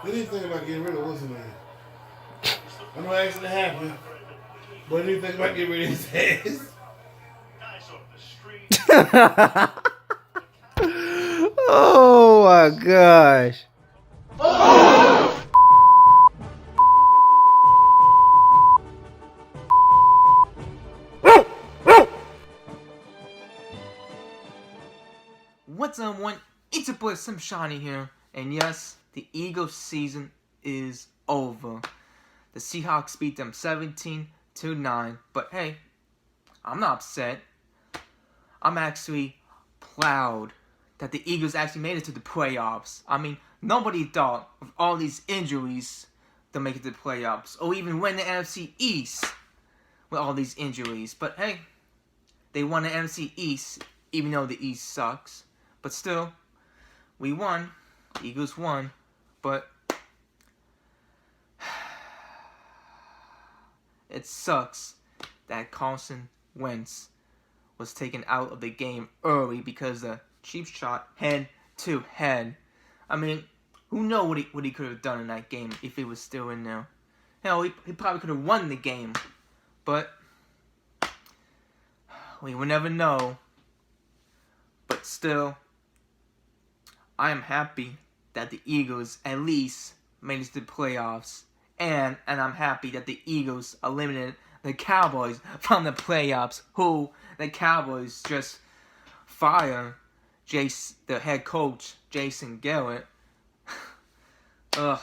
What do you think about getting rid of what's his name? I know it actually happened, but what do you think about getting rid of his ass? Oh my gosh. What's up, everyone? It's your boy Sim Shiny here, and yes, the Eagles season is over. The Seahawks beat them 17-9, but hey, I'm not upset. I'm actually proud that the Eagles actually made it to the playoffs. I mean, nobody thought with all these injuries they'll make it to the playoffs, or even win the NFC East with all these injuries. But hey, they won the NFC East, even though the East sucks. But still, we won. The Eagles won. But it sucks that Carson Wentz was taken out of the game early because the Chiefs shot head-to-head. I mean, who knows what he could have done in that game if he was still in there. Hell, he probably could have won the game. But we will never know. But still, I am happy that the Eagles at least made it to the playoffs. And I'm happy that the Eagles eliminated the Cowboys from the playoffs. Who the Cowboys just fire the head coach, Jason Garrett. Ugh.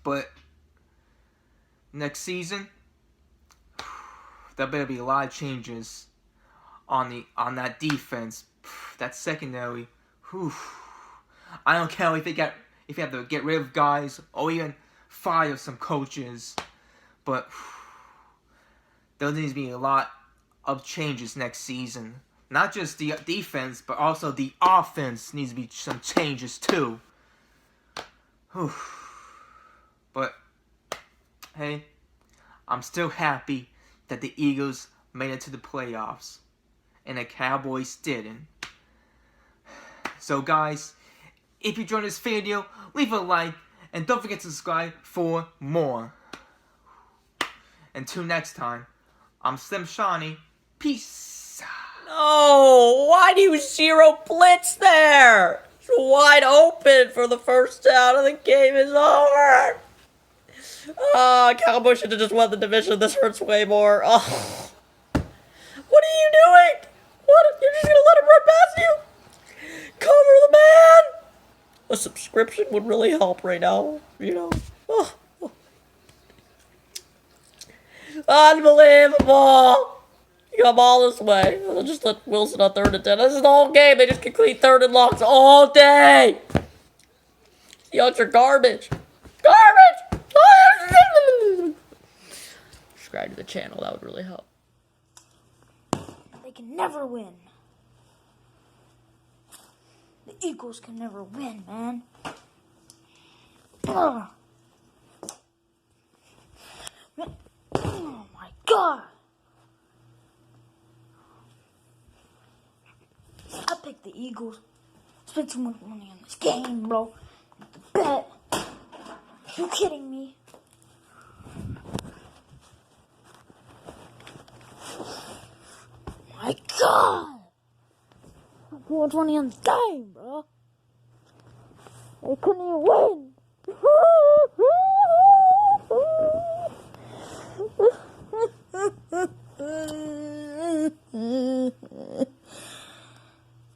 But next season, there better be a lot of changes on that defense. That secondary. Whew. I don't care if you have to get rid of guys or even fire some coaches, but there needs to be a lot of changes next season. Not just the defense, but also the offense needs to be some changes too. Whew. But hey, I'm still happy that the Eagles made it to the playoffs and the Cowboys didn't. So guys, if you enjoyed this video, leave a like and don't forget to subscribe for more. Until next time, I'm Slim Shiny. Peace. No, why do you zero blitz there? It's wide open for the first down and the game is over. Cowboys should have just won the division. This hurts way more. Oh. What are you doing? What? You're just gonna let him run past you? Cover the man! A subscription would really help right now, you know. Oh. Unbelievable! Come all this way. I'll just let Wilson on 3rd and 10. This is the whole game. They just complete 3rd and longs all day. Youngs are garbage. Garbage! Subscribe to the channel. That would really help. They can never win. The Eagles can never win, man. Ugh. Oh my God. I picked the Eagles. Spent too much money on this game, bro. The bet. You kidding me? My God. Too much money on this game, bro. They couldn't even win.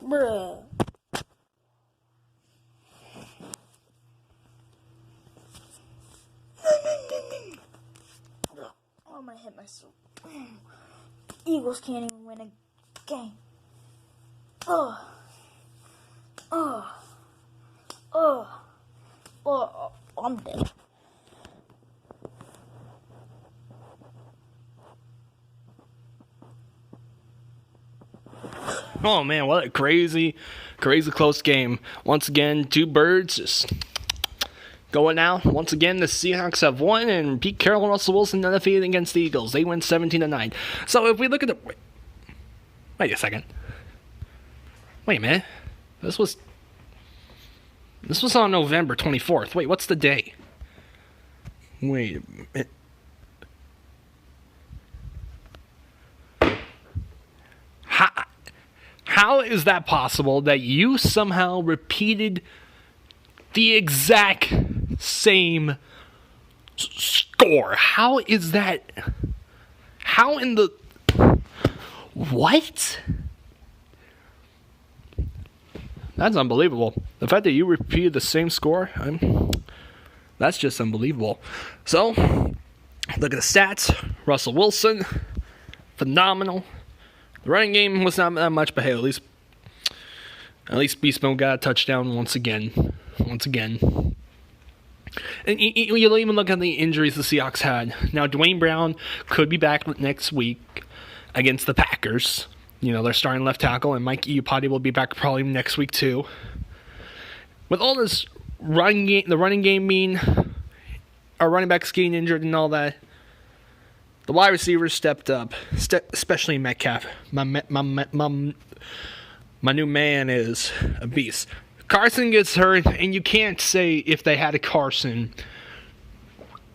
Bruh. Oh, I'm gonna hit myself. Eagles can't even win a game. I'm dead. Oh man, what a crazy close game. Once again, two birds just going out. Once again, the Seahawks have won, and Pete Carroll and Russell Wilson undefeated against the Eagles. They win 17-9. So if we look at the... Wait a second. Wait a minute. This was... This was on November 24th. Wait, what's the day? Wait a minute. How is that possible that you somehow repeated the exact same score? How is that? How in the... What? That's unbelievable. The fact that you repeated the same score, that's just unbelievable. So, look at the stats. Russell Wilson, phenomenal. The running game was not that much, but hey, at least Beast Mode got a touchdown once again. And you'll even look at the injuries the Seahawks had. Now, Dwayne Brown could be back next week against the Packers. You know, they're starting left tackle, and Mike Iupati will be back probably next week too. With all this running game, the running game being, our running backs getting injured and all that, the wide receivers stepped up, especially Metcalf. My new man is a beast. Carson gets hurt, and you can't say if they had a Carson,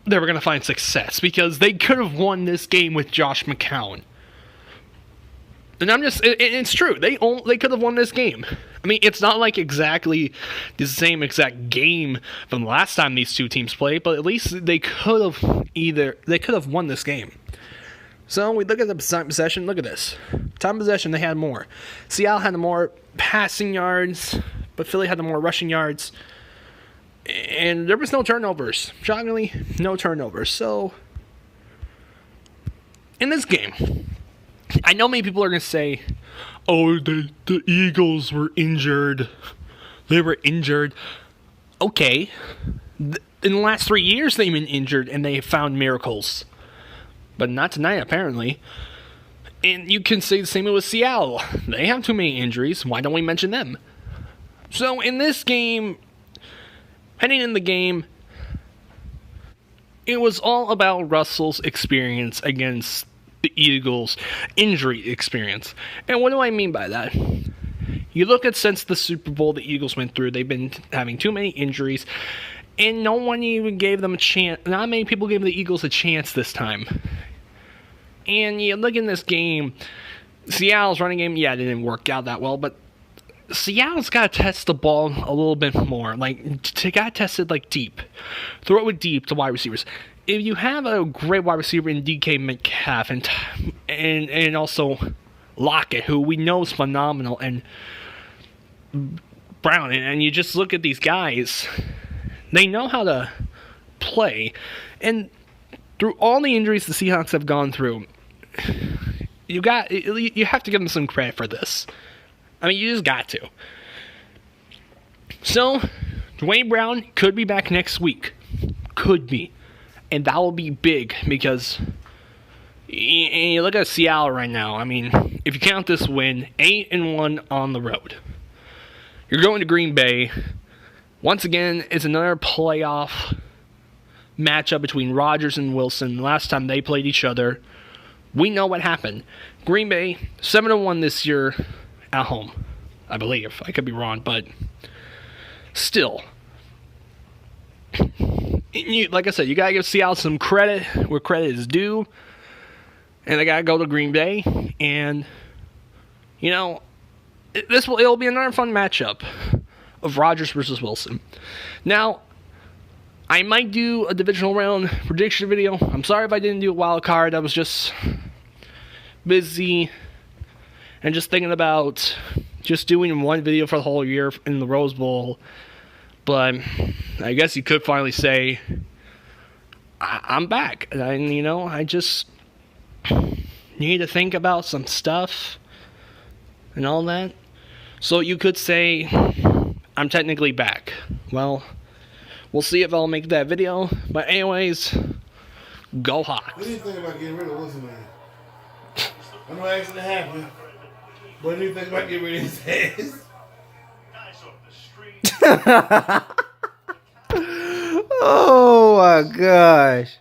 they were going to find success, because they could have won this game with Josh McCown. And it's true. They could have won this game. I mean, it's not like exactly the same exact game from the last time these two teams played, but at least they could have won this game. So we look at the possession. Look at this. Time of possession, they had more. Seattle had the more passing yards, but Philly had the more rushing yards. And there was no turnovers. Shockingly, no turnovers. So, in this game, I know many people are going to say, oh, the Eagles were injured. They were injured. Okay. In the last 3 years, they've been injured, and they found miracles. But not tonight, apparently. And you can say the same with Seattle. They have too many injuries. Why don't we mention them? So, in this game, heading in the game, it was all about Russell's experience against the Eagles' injury experience. And what do I mean by that? You look at since the Super Bowl the Eagles went through, they've been having too many injuries, and no one even gave them a chance. Not many people gave the Eagles a chance this time. And you look in this game, Seattle's running game, yeah, it didn't work out that well, but Seattle's got to test the ball a little bit more. Like, they got to test it, like, deep. Throw it deep to wide receivers. If you have a great wide receiver in DK Metcalf and also Lockett, who we know is phenomenal, and Brown, and you just look at these guys, they know how to play. And through all the injuries the Seahawks have gone through, you have to give them some credit for this. I mean, you just got to. So, Dwayne Brown could be back next week. Could be. And that will be big, because you look at Seattle right now. I mean, if you count this win, 8-1 on the road. You're going to Green Bay. Once again, it's another playoff matchup between Rodgers and Wilson. Last time they played each other, we know what happened. Green Bay, 7-1 this year at home, I believe. I could be wrong, but still. Like I said, you gotta give Seattle some credit where credit is due, and they gotta go to Green Bay, and you know, it'll be another fun matchup of Rodgers versus Wilson. Now, I might do a divisional round prediction video. I'm sorry if I didn't do a wild card. I was just busy and just thinking about just doing one video for the whole year in the Rose Bowl. But I guess you could finally say, I'm back. And, you know, I just need to think about some stuff and all that. So you could say, I'm technically back. Well, we'll see if I'll make that video. But anyways, go Hawks. What do you think about getting rid of Wilson, man? I know accident happened. What do you think about getting rid of his ass? Oh my gosh.